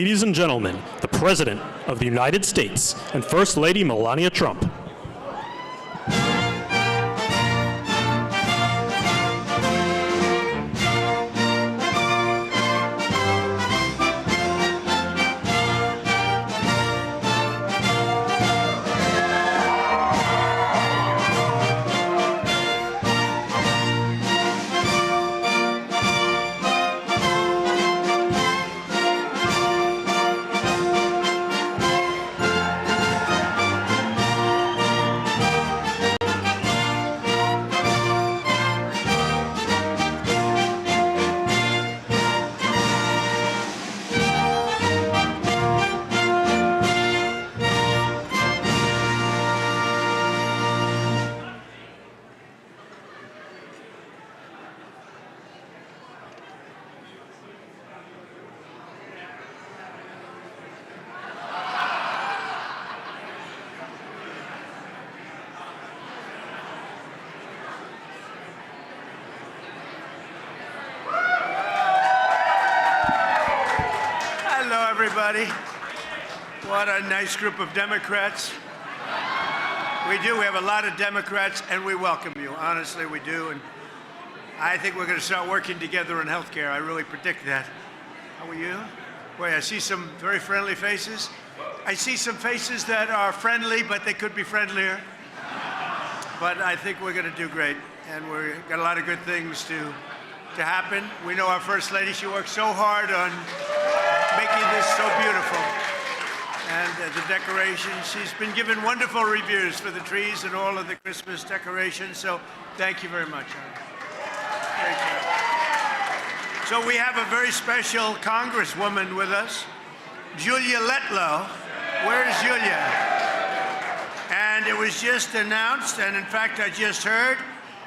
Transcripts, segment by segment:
Ladies and gentlemen, the President of the United States and First Lady Melania Trump. Everybody. What a nice group of Democrats. We have a lot of Democrats, and we welcome you. Honestly, we do. And I think we're going to start working together in healthcare. I really predict that. How are you? Boy, I see some very friendly faces. I see some faces that are friendly, but they could be friendlier. But I think we're going to do great, and we've got a lot of good things to happen. We know our First Lady, she worked so hard on making this so beautiful. And the decorations, she's been given wonderful reviews for the trees and all of the Christmas decorations, so thank you very much. Great job. So we have a very special Congresswoman with us, Julia Letlow. Where's Julia? And it was just announced, and in fact I just heard,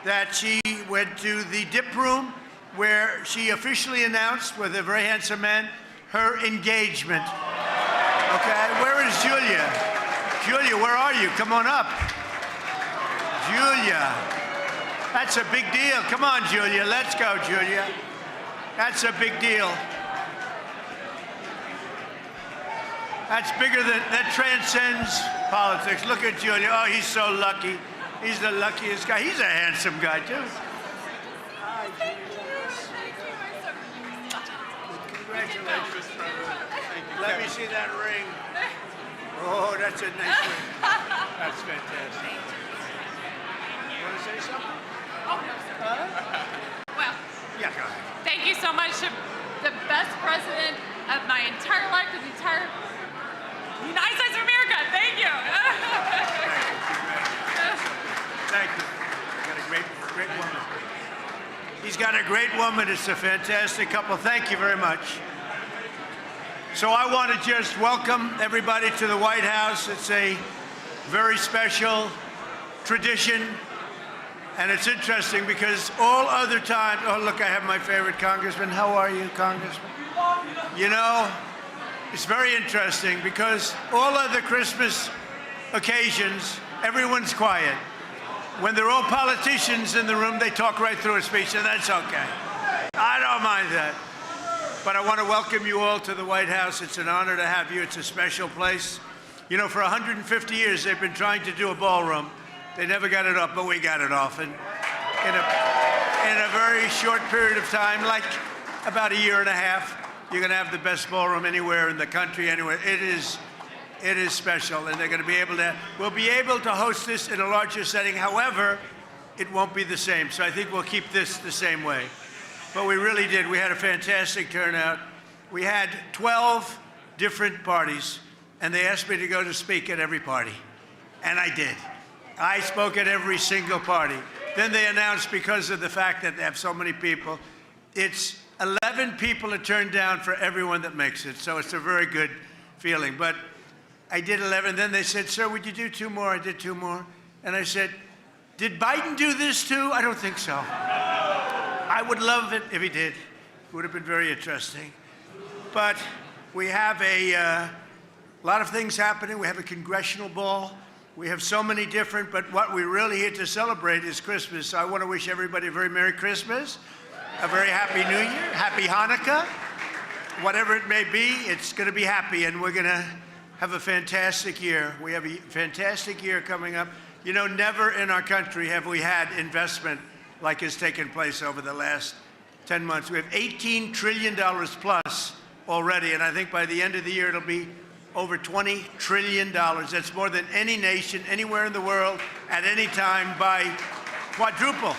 that she went to the dip room where she officially announced with a very handsome man her engagement. Okay, where is Julia? Julia, where are you? Come on up. Julia, that's a big deal. Come on, Julia, let's go, Julia. That's a big deal. That's bigger than, that transcends politics. Look at Julia. Oh, he's so lucky. He's the luckiest guy. He's a handsome guy, too. Hi, Julia. Congratulations. Let me see that ring. Oh, that's a nice ring. That's fantastic. You want to say something? Oh, no, sir. Well, yeah, go ahead. Thank you so much to the best president of my entire life, the entire United States of America. Thank you. Thank you. You got a great woman. He's got a great woman. It's a fantastic couple. Thank you very much. So I want to just welcome everybody to the White House. It's a very special tradition. And it's interesting because all other times, oh, look, I have my favorite congressman. How are you, Congressman? You know, it's very interesting because all other Christmas occasions, everyone's quiet. When they're all politicians in the room, they talk right through a speech, and that's okay. I don't mind that. But I want to welcome you all to the White House. It's an honor to have you. It's a special place. You know, for 150 years, they've been trying to do a ballroom. They never got it up, but we got it off. And in a very short period of time, like about a year and a half, you're going to have the best ballroom anywhere in the country, anywhere. It is special, and they're going to be able to, we'll be able to host this in a larger setting. However, it won't be the same. So I think we'll keep this the same way. But we really did. We had a fantastic turnout. We had 12 different parties, and they asked me to go to speak at every party. And I did. I spoke at every single party. Then they announced, because of the fact that they have so many people, it's 11 people are turned down for everyone that makes it. So it's a very good feeling. But I did 11. Then they said, sir, would you do 2 more? I did 2 more. And I said, did Biden do this too? I don't think so. I would love it if he did. It would have been very interesting. But we have a lot of things happening. We have a congressional ball. We have so many different, but what we're really here to celebrate is Christmas. So I want to wish everybody a very Merry Christmas, a very Happy New Year, Happy Hanukkah, whatever it may be, it's going to be happy, and we're going to have a fantastic year. We have a fantastic year coming up. You know, never in our country have we had investment like has taken place over the last 10 months. We have $18 trillion plus already, and I think by the end of the year it'll be over $20 trillion. That's more than any nation anywhere in the world at any time by quadruple.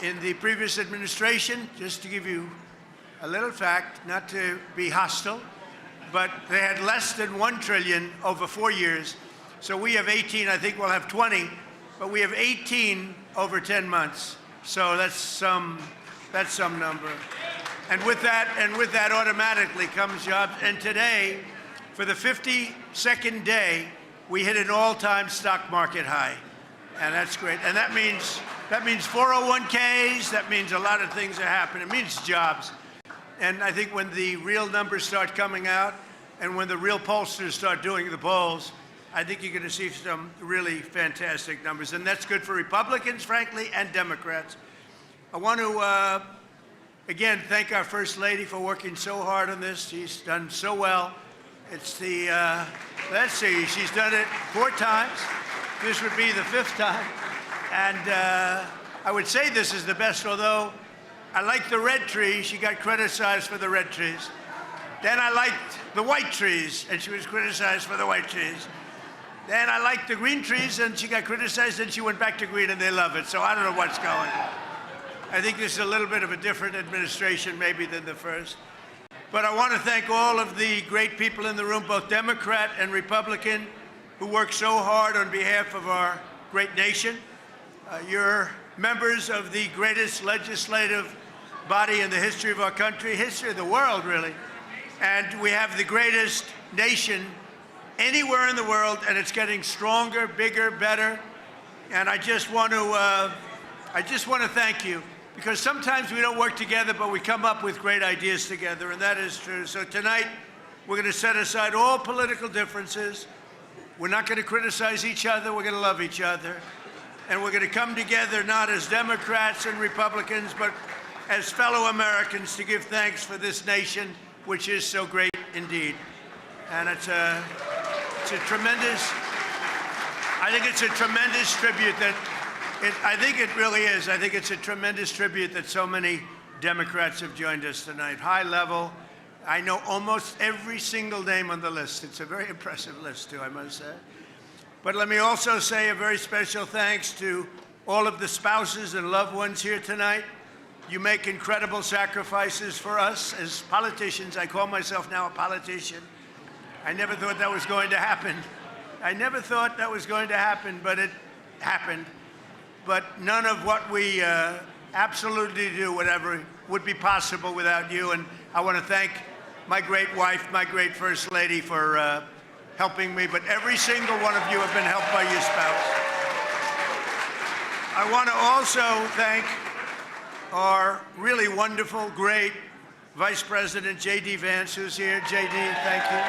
In the previous administration, just to give you a little fact, not to be hostile, but they had less than $1 trillion over 4 years. So we have 18, I think we'll have 20, but we have 18 over 10 months. So that's some number. And with that automatically comes jobs. And today, for the 52nd day, we hit an all-time stock market high. And that's great. And that means 401ks, that means a lot of things are happening. It means jobs. And I think when the real numbers start coming out and when the real pollsters start doing the polls, I think you're going to see some really fantastic numbers. And that's good for Republicans, frankly, and Democrats. I want to, again, thank our First Lady for working so hard on this. She's done so well. It's the, let's see, she's done it 4 times. This would be the 5th time. And I would say this is the best, although I like the red trees. She got criticized for the red trees. Then I liked the white trees, and she was criticized for the white trees. Then I liked the green trees, and she got criticized, and she went back to green, and they love it. So I don't know what's going on. I think this is a little bit of a different administration maybe than the first. But I want to thank all of the great people in the room, both Democrat and Republican, who work so hard on behalf of our great nation. You're members of the greatest legislative body in the history of our country, history of the world, really. And we have the greatest nation anywhere in the world, and it's getting stronger, bigger, better. And I just want to thank you, because sometimes we don't work together, but we come up with great ideas together, and that is true. So tonight, we're going to set aside all political differences. We're not going to criticize each other. We're going to love each other. And we're going to come together not as Democrats and Republicans, but as fellow Americans to give thanks for this nation, which is so great indeed. And it's a tremendous, I think it's a tremendous tribute that, I think it really is. I think it's a tremendous tribute that so many Democrats have joined us tonight. High level. I know almost every single name on the list. It's a very impressive list, too, I must say. But let me also say a very special thanks to all of the spouses and loved ones here tonight. You make incredible sacrifices for us as politicians. I call myself now a politician. I never thought that was going to happen. I never thought that was going to happen, but it happened. But none of what we absolutely do, whatever, would be possible without you. And I want to thank my great wife, my great First Lady, for helping me. But every single one of you have been helped by your spouse. I want to also thank our really wonderful, great Vice President J.D. Vance, who's here. J.D., thank you.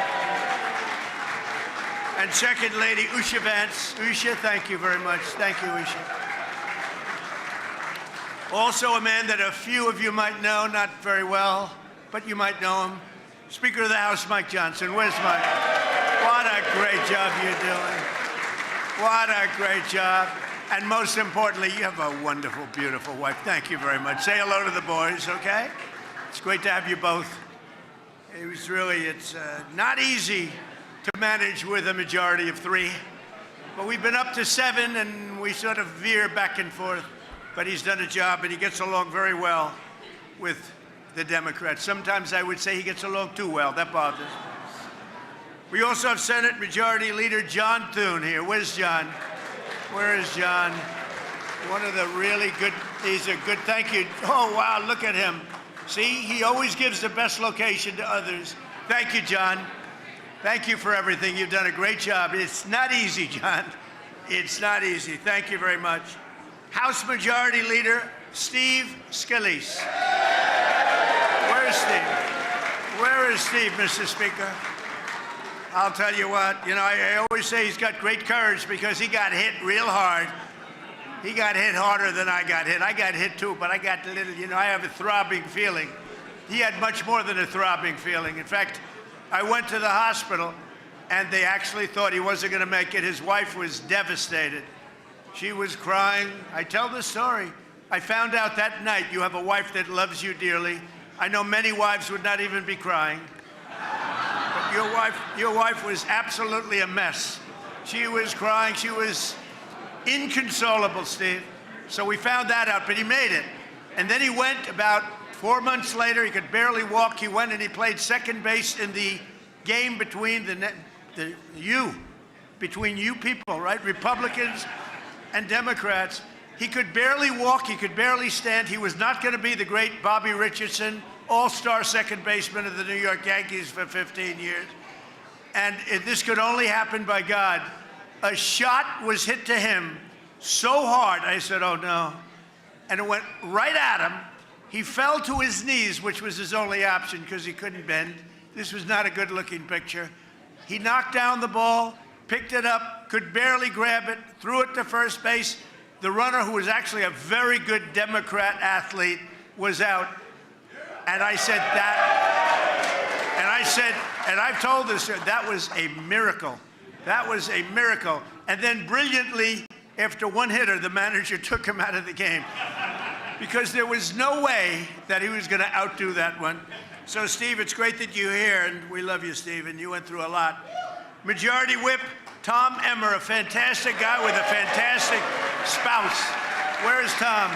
And Second Lady Usha Vance. Usha, thank you very much. Thank you, Usha. Also a man that a few of you might know, not very well, but you might know him. Speaker of the House, Mike Johnson. Where's Mike? What a great job you're doing. What a great job. And most importantly, you have a wonderful, beautiful wife. Thank you very much. Say hello to the boys, okay? It's great to have you both. It's not easy to manage with a majority of 3. But we've been up to 7, and we sort of veer back and forth. But he's done a job, and he gets along very well with the Democrats. Sometimes I would say he gets along too well. That bothers me. We also have Senate Majority Leader John Thune here. Where's John? Where is John? One of the really good, he's a good, thank you. Oh, wow, look at him. See, he always gives the best location to others. Thank you, John. Thank you for everything. You've done a great job. It's not easy, John. It's not easy. Thank you very much. House Majority Leader Steve Scalise. Where is Steve? Where is Steve, Mr. Speaker? I'll tell you what, I always say he's got great courage because he got hit real hard He got hit harder than I got hit. I got hit too, but I got a little, I have a throbbing feeling. He had much more than a throbbing feeling. In fact, I went to the hospital, and they actually thought he wasn't going to make it. His wife was devastated. She was crying. I tell the story. I found out that night you have a wife that loves you dearly. I know many wives would not even be crying. But your wife was absolutely a mess. She was crying. She was inconsolable, Steve. So we found that out, but he made it. And then he went about 4 months later. He could barely walk. He went and he played second base in the game between between you people, right? Republicans and Democrats. He could barely walk. He could barely stand. He was not going to be the great Bobby Richardson, all-star second baseman of the New York Yankees for 15 years. And this could only happen by God. A shot was hit to him so hard, I said, oh no. And it went right at him. He fell to his knees, which was his only option because he couldn't bend. This was not a good-looking picture. He knocked down the ball, picked it up, could barely grab it, threw it to first base. The runner, who was actually a very good Democrat athlete, was out. And I said and I've told this, that was a miracle. That was a miracle. And then brilliantly, after one hitter, the manager took him out of the game because there was no way that he was going to outdo that one. So, Steve, it's great that you're here, and we love you, Steve, and you went through a lot. Majority Whip Tom Emmer, a fantastic guy with a fantastic spouse. Where's Tom?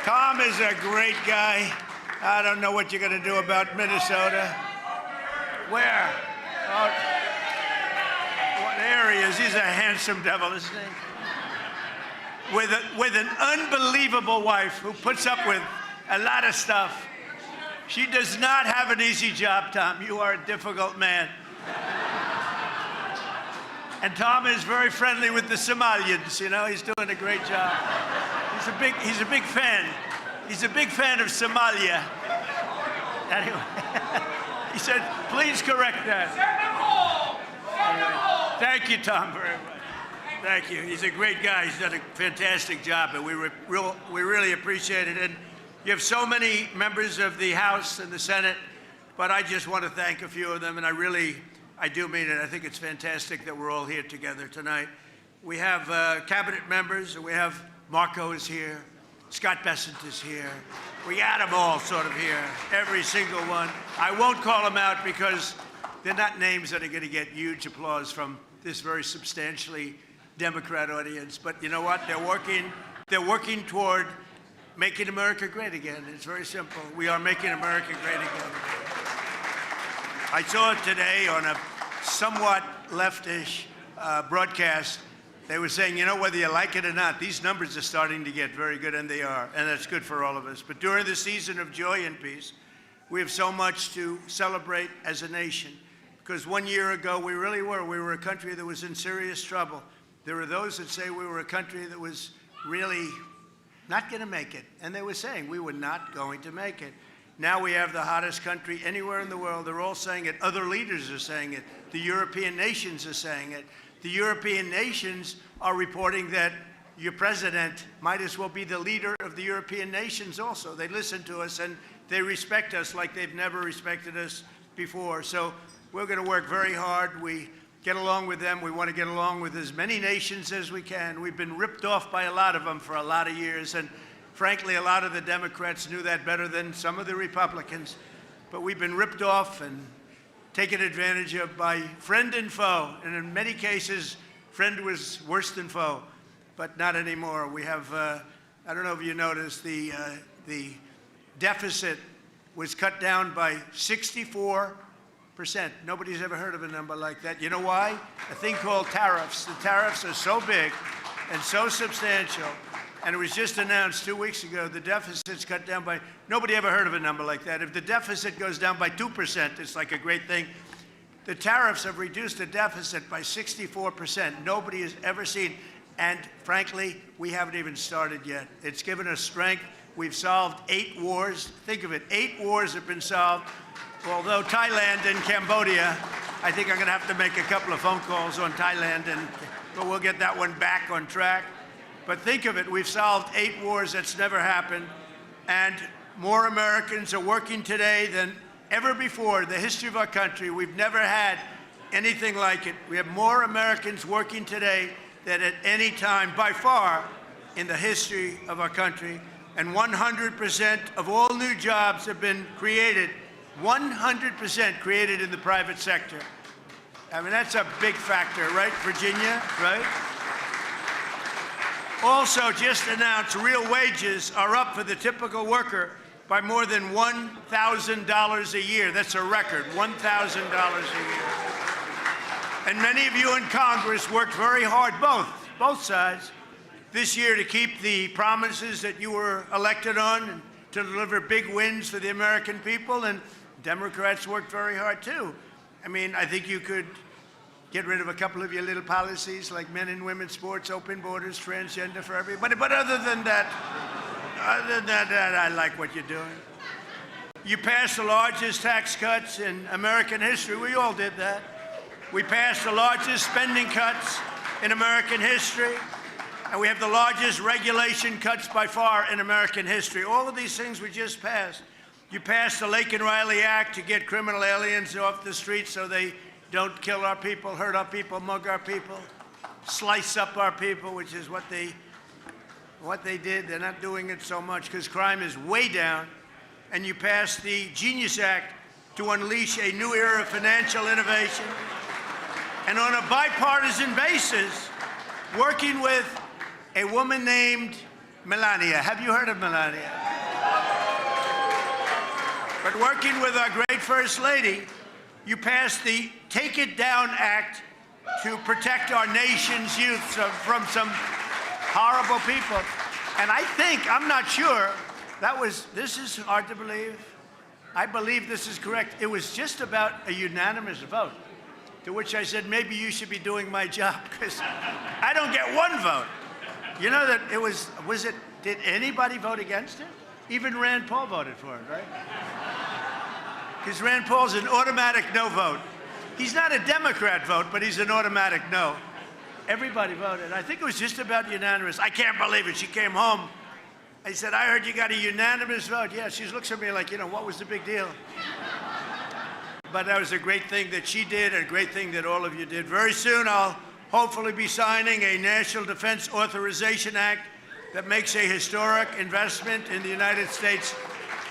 Tom is a great guy. I don't know what you're going to do about Minnesota. Where? Oh, there he is. He's a handsome devil, isn't he? With an unbelievable wife who puts up with a lot of stuff. She does not have an easy job, Tom. You are a difficult man. And Tom is very friendly with the Somalians. He's doing a great job. He's a big fan. He's a big fan of Somalia. Anyway, he said, please correct that. Anyway, thank you, Tom, very much. Thank you. He's a great guy. He's done a fantastic job, and we really appreciate it. And you have so many members of the House and the Senate, but I just want to thank a few of them, and I do mean it. I think it's fantastic that we're all here together tonight. We have cabinet members, and we have Marco is here, Scott Bessent is here. We got them all sort of here, every single one. I won't call them out because they're not names that are going to get huge applause from this very substantially Democrat audience. But you know what? They're working toward making America great again. It's very simple. We are making America great again. I saw it today on a somewhat leftish broadcast. They were saying, whether you like it or not, these numbers are starting to get very good, and they are, and that's good for all of us. But during the season of joy and peace, we have so much to celebrate as a nation, because 1 year ago, we were a country that was in serious trouble. There were those that say we were a country that was really not going to make it, and they were saying we were not going to make it. Now we have the hottest country anywhere in the world. They're all saying it. Other leaders are saying it. The European nations are saying it. The European nations are reporting that your president might as well be the leader of the European nations also. They listen to us, and they respect us like they've never respected us before. So we're going to work very hard. We get along with them. We want to get along with as many nations as we can. We've been ripped off by a lot of them for a lot of years, and frankly, a lot of the Democrats knew that better than some of the Republicans. But we've been ripped off and taken advantage of by friend and foe. And in many cases, friend was worse than foe, but not anymore. We have, I don't know if you noticed, the deficit was cut down by 64%. Nobody's ever heard of a number like that. You know why? A thing called tariffs. The tariffs are so big and so substantial. And it was just announced 2 weeks ago, the deficit's cut down by, nobody ever heard of a number like that. If the deficit goes down by 2%, it's like a great thing. The tariffs have reduced the deficit by 64%. Nobody has ever seen. And frankly, we haven't even started yet. It's given us strength. We've solved 8 wars. Think of it, 8 wars have been solved. Although Thailand and Cambodia, I think I'm going to have to make a couple of phone calls on Thailand, but we'll get that one back on track. But think of it, we've solved 8 wars. That's never happened. And more Americans are working today than ever before in the history of our country. We've never had anything like it. We have more Americans working today than at any time, by far, in the history of our country. And 100% of all new jobs have been created, 100% created in the private sector. I mean, that's a big factor, right, Virginia, right? Also, just announced real wages are up for the typical worker by more than $1,000 a year. That's a record, $1,000 a year. And many of you in Congress worked very hard, both sides, this year to keep the promises that you were elected on and to deliver big wins for the American people. And Democrats worked very hard, too. I mean, I think you could get rid of a couple of your little policies like men and women's sports, open borders, transgender for everybody. But other than that, I like what you're doing. You passed the largest tax cuts in American history. We all did that. We passed the largest spending cuts in American history. And we have the largest regulation cuts by far in American history. All of these things we just passed. You passed the Lake and Riley Act to get criminal aliens off the streets so they don't kill our people, hurt our people, mug our people, slice up our people, which is what they did. They're not doing it so much because crime is way down. And you passed the Genius Act to unleash a new era of financial innovation. And on a bipartisan basis, working with a woman named Melania. Have you heard of Melania? But working with our great First Lady, you passed the Take It Down Act to protect our nation's youth from some horrible people. And I think, I'm not sure, this is hard to believe. I believe this is correct. It was just about a unanimous vote, to which I said, maybe you should be doing my job, because I don't get one vote. You know that did anybody vote against it? Even Rand Paul voted for it, right? Because Rand Paul's an automatic no vote. He's not a Democrat vote, but he's an automatic no. Everybody voted. I think it was just about unanimous. I can't believe it. She came home. I said, I heard you got a unanimous vote. Yeah, she looks at me like, what was the big deal? But that was a great thing that she did, and a great thing that all of you did. Very soon, I'll hopefully be signing a National Defense Authorization Act that makes a historic investment in the United States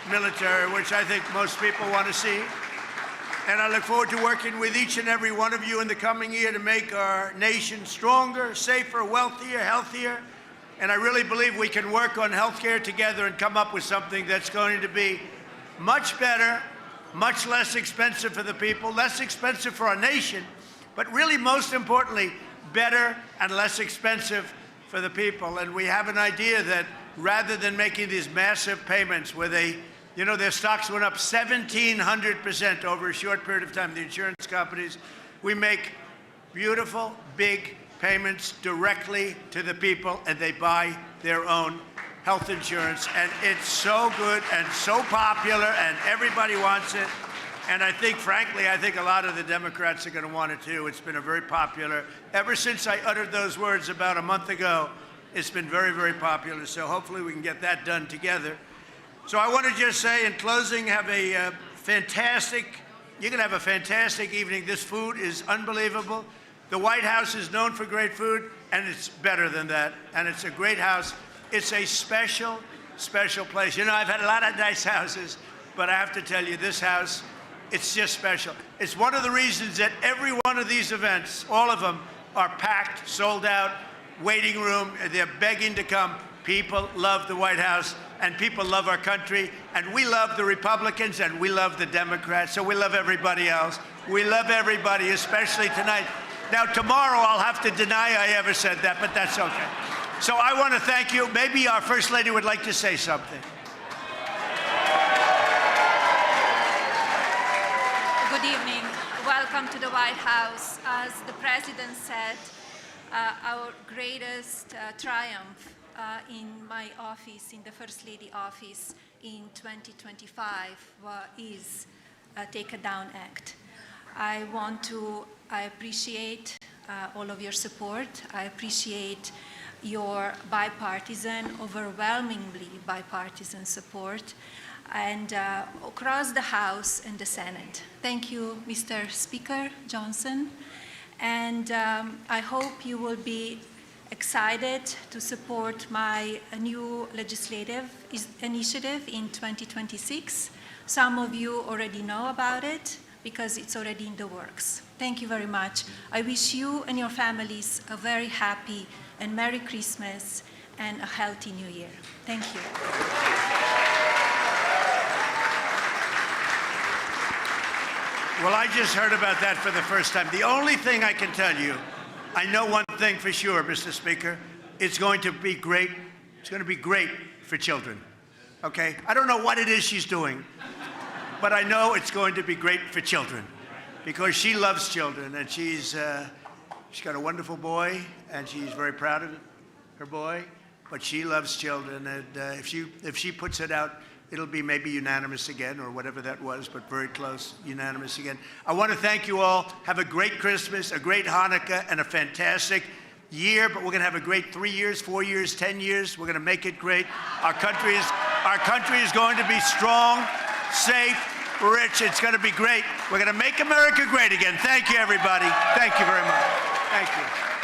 military, which I think most people want to see. And I look forward to working with each and every one of you in the coming year to make our nation stronger, safer, wealthier, healthier. And I really believe we can work on healthcare together and come up with something that's going to be much better, much less expensive for the people, less expensive for our nation, but really most importantly, better and less expensive for the people. And we have an idea that rather than making these massive payments where their stocks went up 1,700% over a short period of time, the insurance companies, we make beautiful, big payments directly to the people, and they buy their own health insurance. And it's so good and so popular, and everybody wants it. And I think, frankly, a lot of the Democrats are going to want it too. It's been a very popular, ever since I uttered those words about a month ago, it's been very, very popular. So hopefully we can get that done together. So I want to just say in closing, you're going to have a fantastic evening. This food is unbelievable. The White House is known for great food, and it's better than that. And it's a great house. It's a special, special place. I've had a lot of nice houses, but I have to tell you, this house, it's just special. It's one of the reasons that every one of these events, all of them, are packed, sold out, waiting room. They're begging to come. People love the White House, and people love our country, and we love the Republicans, and we love the Democrats, so we love everybody else. We love everybody, especially tonight. Now, tomorrow I'll have to deny I ever said that, but that's okay. So I want to thank you. Maybe our First Lady would like to say something. Good evening. Welcome to the White House. As the President said, our greatest triumph in my office, in the First Lady office in 2025 is Take It Down Act. I appreciate all of your support. I appreciate your bipartisan, overwhelmingly bipartisan support, and across the House and the Senate. Thank you, Mr. Speaker Johnson. And I hope you will be excited to support my new legislative initiative in 2026. Some of you already know about it because it's already in the works. Thank you very much. I wish you and your families a very happy and Merry Christmas and a healthy New Year. Thank you. Well, I just heard about that for the first time. The only thing I can tell you, I know one thing for sure, Mr. Speaker, it's going to be great. It's going to be great for children, okay? I don't know what it is she's doing, but I know it's going to be great for children because she loves children, and she's got a wonderful boy, and she's very proud of her boy, but she loves children, and if she puts it out, it'll be maybe unanimous again, or whatever that was, but very close, unanimous again. I want to thank you all. Have a great Christmas, a great Hanukkah, and a fantastic year, but we're going to have a great 3 years, 4 years, 10 years. We're going to make it great. Our country is going to be strong, safe, rich. It's going to be great. We're going to make America great again. Thank you, everybody. Thank you very much. Thank you.